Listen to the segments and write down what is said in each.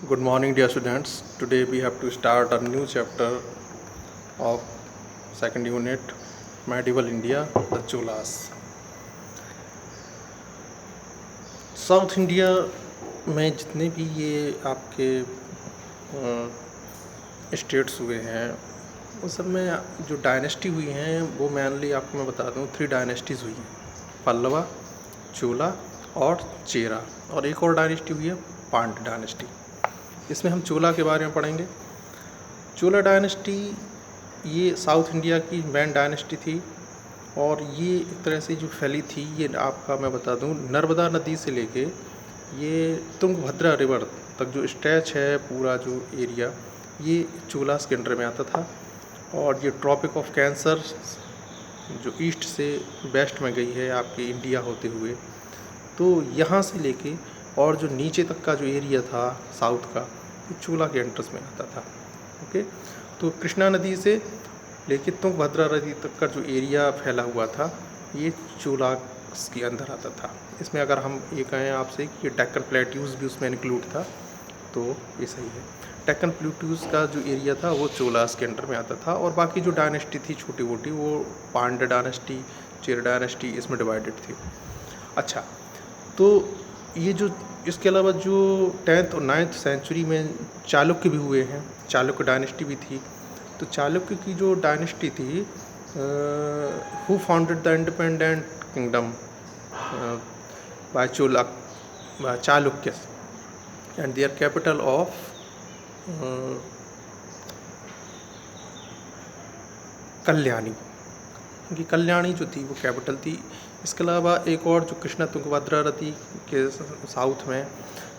Good morning, dear students. Today we have to start a new chapter of second unit, Medieval India, the Cholas. South India में जितने भी ये आपके states हुए हैं उस सब में जो डायनेस्टी हुई हैं वो मेनली आपको मैं बता दूं 3 डायनेस्टीज़ हुई हैं, पल्लवा, चोला और चेरा। और एक और डायनेस्टी हुई है पांड्य डायनेस्टी। इसमें हम चोला के बारे में पढ़ेंगे। चोला डायनेस्टी ये साउथ इंडिया की मेन डायनेस्टी थी और ये एक तरह से जो फैली थी, ये आपका मैं बता दूं नर्मदा नदी से लेके ये तुंगभद्रा रिवर तक जो स्ट्रेच है, पूरा जो एरिया ये चोलास के अंडर में आता था। और ये ट्रॉपिक ऑफ कैंसर जो ईस्ट से वेस्ट में गई है आपके इंडिया होते हुए, तो यहाँ से लेके और जो नीचे तक का जो एरिया था साउथ का, ये चोला के एंट्रेंस में आता था। ओके, तो कृष्णा नदी से लेके तुंगभद्रा नदी तक का जो एरिया फैला हुआ था ये चोला के अंदर आता था। इसमें अगर हम ये कहें आपसे कि डेक्कन प्लेट्यूज भी उसमें इंक्लूड था तो ये सही है। डेक्कन प्लेट्यूज का जो एरिया था वो चोलास के अंडर में आता था और बाकी जो डायनेस्टी थी छोटी मोटी वो पांड्य डायनेस्टी, चेरा डायनेस्टी इसमें डिवाइडेड थी। अच्छा, तो ये जो इसके अलावा जो 10th और 9th सेंचुरी में चालुक्य भी हुए हैं, चालुक्य डायनेस्टी भी थी। तो चालुक्य की जो डायनेस्टी थी, who founded the independent kingdom by Chalukya and their capital of Kalyani. उनकी कल्याणी जो थी वो कैपिटल थी। इसके अलावा एक और जो कृष्णा तुंगभद्रा नदी के साउथ में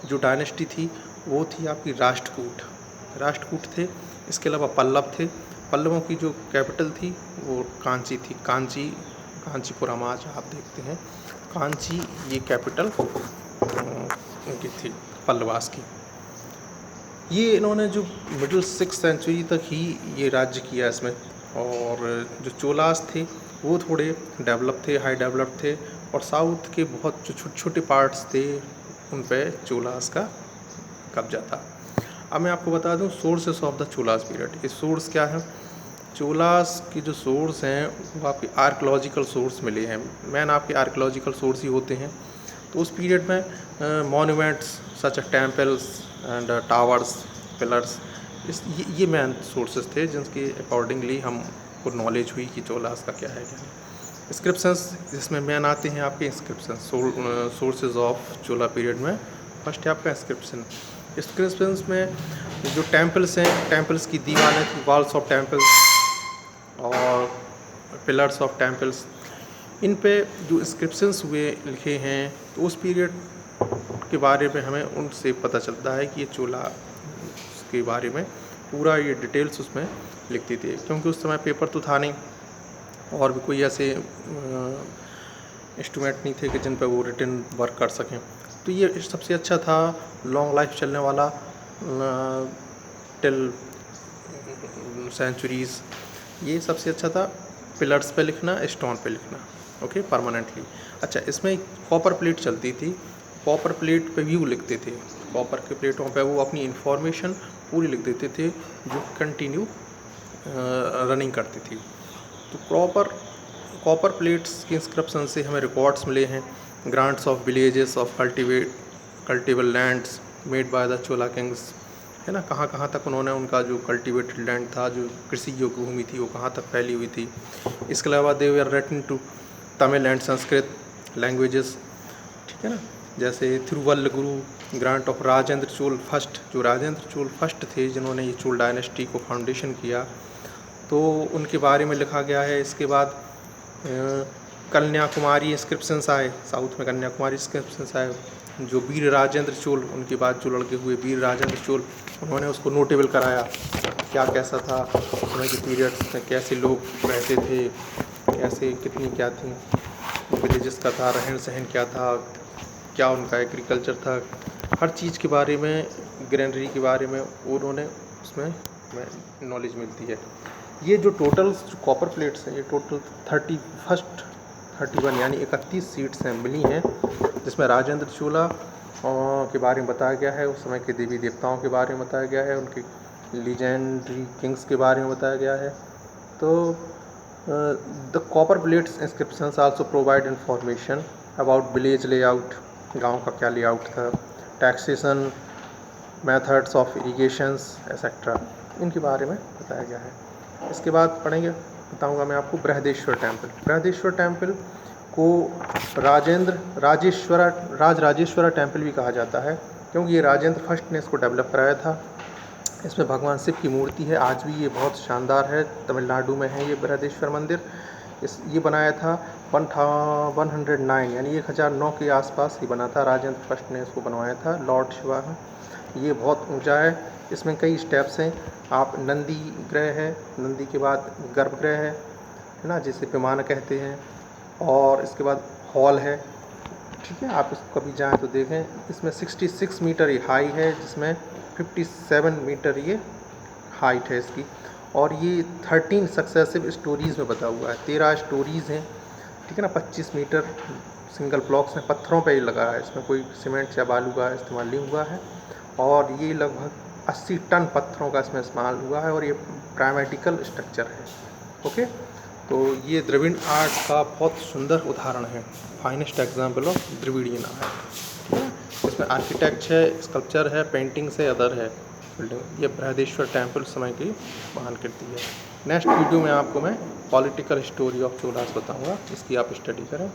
जो डायनेस्टी थी वो थी आपकी राष्ट्रकूट। राष्ट्रकूट थे। इसके अलावा पल्लव थे। पल्लवों की जो कैपिटल थी वो कांची थी। कांचीपुरम आज आप देखते हैं, कांची ये कैपिटल उनकी थी पल्लवास की। ये इन्होंने जो मिडिल 6th सेंचुरी तक ही ये राज्य किया इसमें। और जो चोलास थे वो थोड़े डेवलप थे, हाई डेवलप थे, और साउथ के बहुत जो छोटे छोटे पार्ट्स थे उन पे चोलास का कब्जा था। अब मैं आपको बता दूं sources of the Cholas period. ये सोर्स क्या है? चोलास के जो सोर्स हैं वो आपके आर्कियोलॉजिकल सोर्स मिले हैं। मैन आपके आर्कियोलॉजिकल सोर्स ही होते हैं। तो उस पीरियड में monuments such temples and towers, pillars, ये मैन सोर्सेज थे जिनके अकॉर्डिंगली हमको नॉलेज हुई कि चोलास का क्या है क्या नहीं। इंस्क्रिप्शंस जिसमें मैन आते हैं आपके inscription sources of Chola period में। फर्स्ट है आपका इंस्क्रिप्शन। इंस्क्रिप्शंस में जो टेम्पल्स हैं, टेम्पल्स की दीवारें थी, वॉल्स ऑफ टेम्पल्स और पिलर्स ऑफ टेम्पल्स, इन पे जो इंस्क्रिप्शंस हुए लिखे हैं तो उस पीरियड के बारे में हमें उनसे पता चलता है कि ये चोला के बारे में पूरा ये डिटेल्स उसमें लिखती थी। क्योंकि उस समय पेपर तो था नहीं और भी कोई ऐसे इंस्ट्रूमेंट नहीं थे कि जिन पर वो रिटन वर्क कर सकें। तो ये सबसे अच्छा था, लॉन्ग लाइफ चलने वाला टिल सेंचुरीज़, ये सबसे अच्छा था पिलर्स पे लिखना, स्टोन पे लिखना, ओके, परमानेंटली। अच्छा, इसमें कॉपर प्लेट चलती थी। कॉपर प्लेट पे व्यू लिखते थे। कॉपर के प्लेटों पे वो अपनी इंफॉर्मेशन पूरी लिख देते थे जो कंटिन्यू रनिंग करती थी। तो कॉपर प्लेट्स के इंस्क्रिप्शन से हमें रिकॉर्ड्स मिले हैं। Grants of villages of cultivable lands made by the Chola Kings, है ना। कहाँ कहाँ तक उन्होंने उनका जो कल्टिवेटेड लैंड था, जो कृषि योग्य भूमि थी, वो कहाँ तक फैली हुई थी। इसके अलावा they were written to Tamil and Sanskrit languages, ठीक है ना। जैसे Thiruvalluvar grant of Rajendra Chola first, जो राजेंद्र चोल फर्स्ट थे जिन्होंने ये चोल डायनेस्टी को फाउंडेशन किया, तो उनके बारे में लिखा गया है। इसके बाद कन्याकुमारी इंस्क्रिप्शंस आए, साउथ में कन्याकुमारी इंस्क्रिप्शंस आए। जो वीर राजेंद्र चोल, उनके बाद जो लड़के हुए वीर राजेंद्र चोल, उन्होंने उसको नोटेबल कराया क्या कैसा था, उनके पीरियड्स में कैसे लोग रहते थे, कैसे कितनी क्या थी विलेजेस का था, रहन सहन क्या था, क्या उनका एग्रीकल्चर था, हर चीज़ के बारे में, ग्रेनरी के बारे में उन्होंने उसमें नॉलेज मिलती है। ये जो टोटल कॉपर प्लेट्स हैं, ये टोटल 31 यानी 31 सीट्स हैं मिली हैं, जिसमें राजेंद्र चोला के बारे में बताया गया है, उस समय के देवी देवताओं के बारे में बताया गया है, उनके लीजेंडरी किंग्स के बारे में बताया गया है। तो the copper plates inscriptions also provide information about village layout, गांव का क्या लेआउट था, taxation, methods of irrigations etcetera, इनके बारे में बताया गया है। इसके बाद बताऊंगा मैं आपको बृहदेश्वर टेम्पल। बृहदेश्वर टेम्पल को राजराजेश्वरा टेम्पल भी कहा जाता है, क्योंकि ये राजेंद्र फर्स्ट ने इसको डेवलप कराया था। इसमें भगवान शिव की मूर्ति है, आज भी ये बहुत शानदार है। तमिलनाडु में है ये बृहदेश्वर मंदिर। ये बनाया था 109 यानी 1009 के आसपास ही बना था। राजेंद्र फर्स्ट ने इसको बनवाया था, लॉर्ड शिवा है। ये बहुत ऊंचा है, इसमें कई स्टेप्स हैं। आप नंदी ग्रह है, नंदी के बाद गर्भगृह है ना, जिसे विमान कहते हैं, और इसके बाद हॉल है। ठीक है, आप इसको कभी जाएँ तो देखें। इसमें 66 मीटर ये हाई है, जिसमें 57 मीटर ये हाइट है इसकी, और ये 13 सक्सेसिव स्टोरीज़ में बता हुआ है। 13 स्टोरीज़ हैं, ठीक है ना। 25 मीटर सिंगल ब्लॉक्स हैं, पत्थरों पे ही लगा है, इसमें कोई सीमेंट या बालू का इस्तेमाल नहीं हुआ है। और ये लगभग 80 टन पत्थरों का इसमें इस्तेमाल हुआ है, और ये प्राइमेटिकल स्ट्रक्चर है। ओके, तो ये द्रविड़ आर्ट का बहुत सुंदर उदाहरण है, finest example of Dravidian art. ठीक है, इसमें आर्किटेक्ट है, स्कल्पचर है, पेंटिंग्स है, अदर है बिल्डिंग। ये बृहदेश्वर टेम्पल समय की महान कृति है। नेक्स्ट वीडियो में आपको मैं पॉलिटिकल हिस्टोरी ऑफ चोलास बताऊंगा, इसकी आप स्टडी करें।